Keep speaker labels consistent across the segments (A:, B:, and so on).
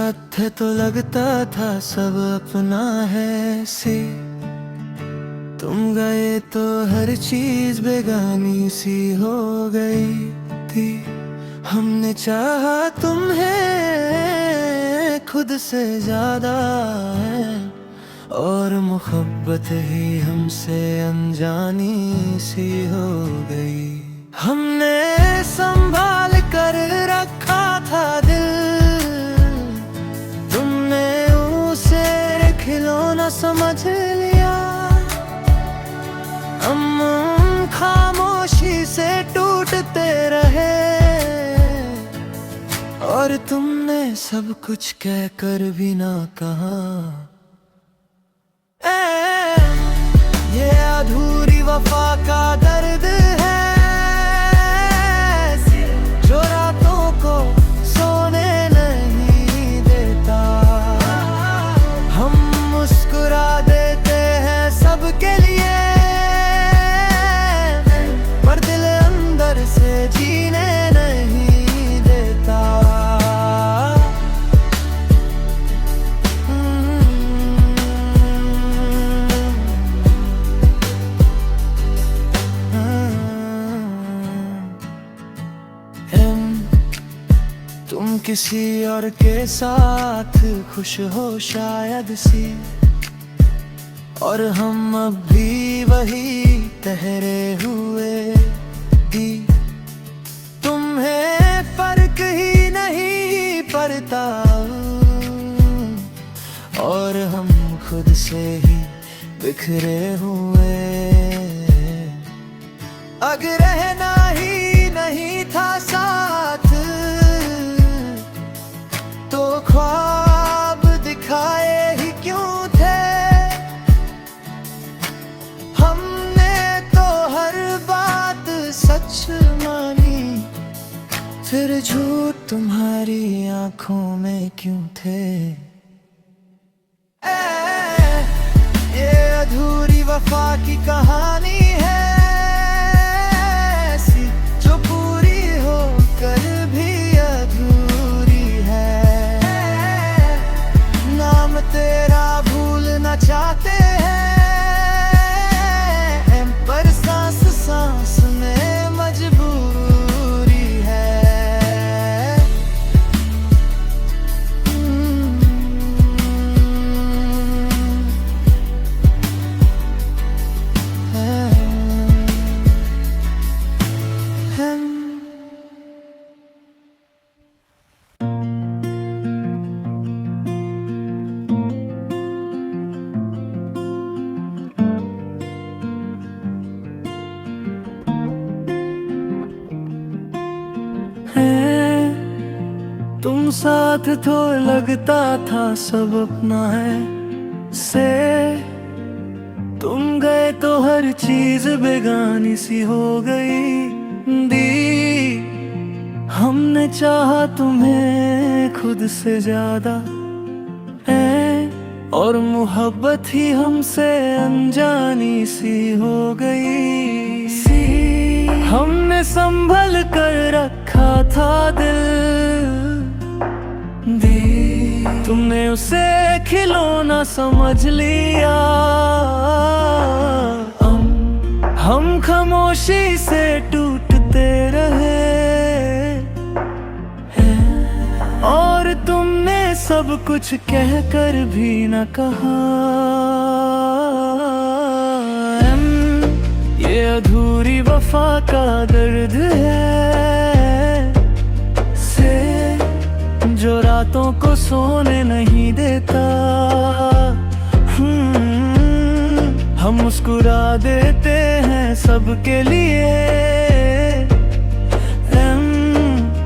A: साथ थे तो लगता था सब अपना है सी, तुम गए तो हर चीज बेगानी सी हो गई थी। हमने चाहा तुम्हें खुद से ज्यादा है, और मोहब्बत ही हमसे अनजानी सी हो गई। हमने संभाल कर रखा था दिल, तुमने उसे खिलौना समझ लिया। हम खामोशी से टूटते रहे, और तुमने सब कुछ कहकर भी ना कहा। ये अधूरी वफा का दर्द है, जो रातों को सोने नहीं देता। हम मुस्कुरा देते हैं सबके लिए, पर दिल अंदर से जीने नहीं देता। तुम किसी और के साथ खुश हो शायद सी, और हम अब भी वही ठहरे हुए ही। तुम्हें फर्क ही नहीं पड़ता, और हम खुद से ही बिखरे हुए। अगर रहना ही नहीं था साथ, तो ख्वाब दिखाए ही क्यों थे। हमने तो हर बात सच मानी, फिर झूठ तुम्हारी आंखों में क्यों थे। ये अधूरी वफा की कहानी है, जो पूरी होकर भी अधूरी है। नाम तेरा भूलना चाहते हैं, पर सांस सांस में मजबूरी है। तुम साथ तो लगता था सब अपना है से, तुम गए तो हर चीज बेगानी सी हो गई दी। हमने चाहा तुम्हें खुद से ज्यादा है, और मोहब्बत ही हमसे अनजानी सी हो गई सी। हमने संभल कर रखा था दिल, तुमने उसे खिलौना समझ लिया। हम खामोशी से टूटते रहे, और तुमने सब कुछ कहकर भी न कहा। ये अधूरी वफा का दर्द है, जो रातों को सोने नहीं देता। हम मुस्कुरा देते हैं सबके लिए,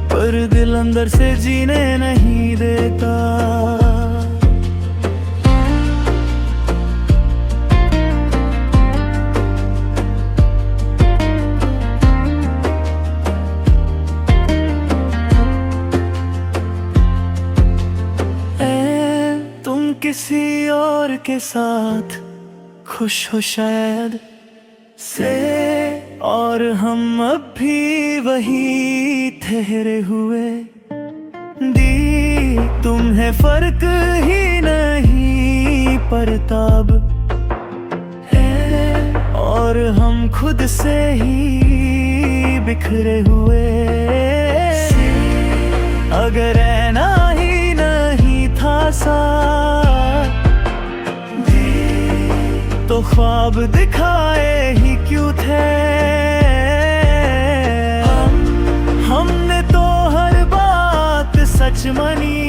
A: पर दिल अंदर से जीने नहीं देता। किसी और के साथ खुश हो शायद से, और हम अब भी वही ठहरे हुए दी। तुम्हें फर्क ही नहीं पड़ता अब, और हम खुद से ही बिखरे हुए। अगर रहना ही नहीं था साथ, तो ख्वाब दिखाए ही क्यों थे। हमने तो हर बात सच मानी,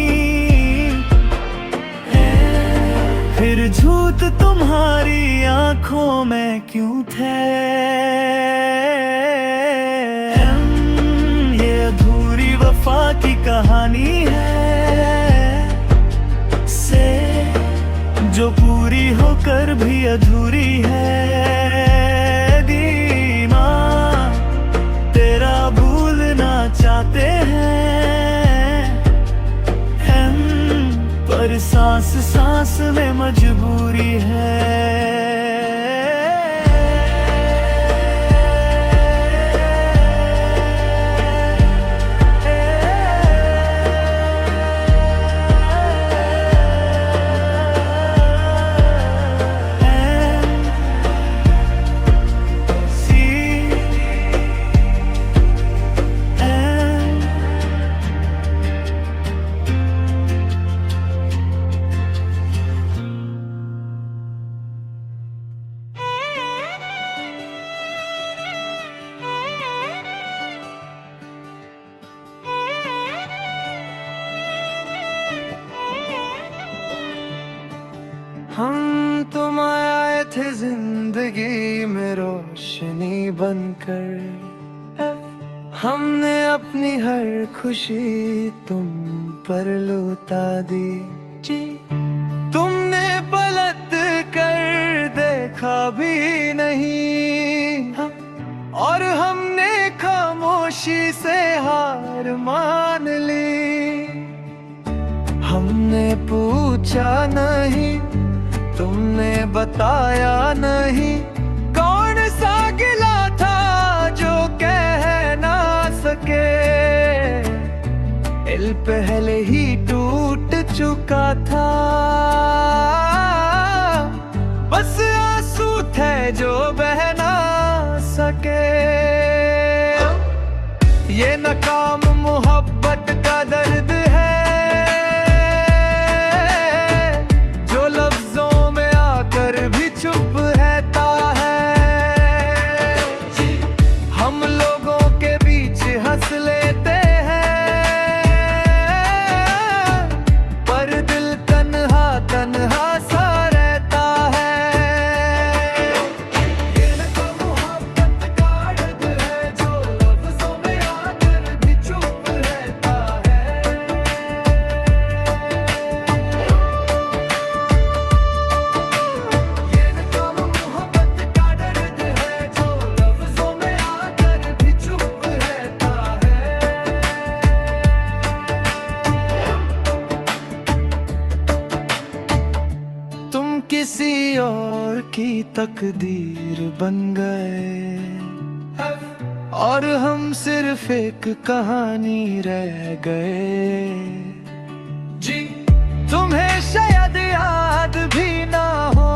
A: फिर झूठ तुम्हारी आंखों में क्यों थे। ये अधूरी वफा की कहानी है से, जो पूरी होकर भी अधूरी है। दीमा तेरा भूलना चाहते हैं हम, पर सांस सांस में मजबूरी है। हम तुम आए थे जिंदगी में रोशनी बनकर, हमने अपनी हर खुशी तुम पर लुटा दी। तुमने पलट कर देखा भी नहीं, और हमने खामोशी से हार मान ली। हमने पूछा नहीं, तुमने बताया नहीं, कौन सा गिला था जो कह ना सके। दिल पहले ही टूट चुका था, बस आंसू थे जो बह ना सके। ये नाकाम मोहब्बत का दर्द है, भी चुप रहता है। हम लोगों के बीच हंस लेते हैं, पर दिल तन्हा तन्हा सा रहता है। ये मोहब्बत का दर्द है, जो लफ्जों में आकर भी चुप रहता है। किसी और की तकदीर बन गए, और हम सिर्फ एक कहानी रह गए। जी तुम्हें शायद याद भी ना हो,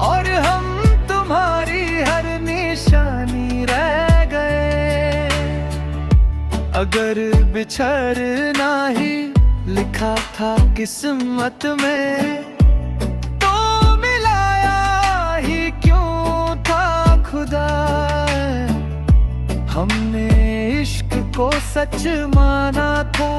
A: और हम तुम्हारी हर निशानी रह गए। अगर बिछड़ना ही लिखा था किस्मत में, तो मिलाया ही क्यों था खुदा। हमने इश्क को सच माना था,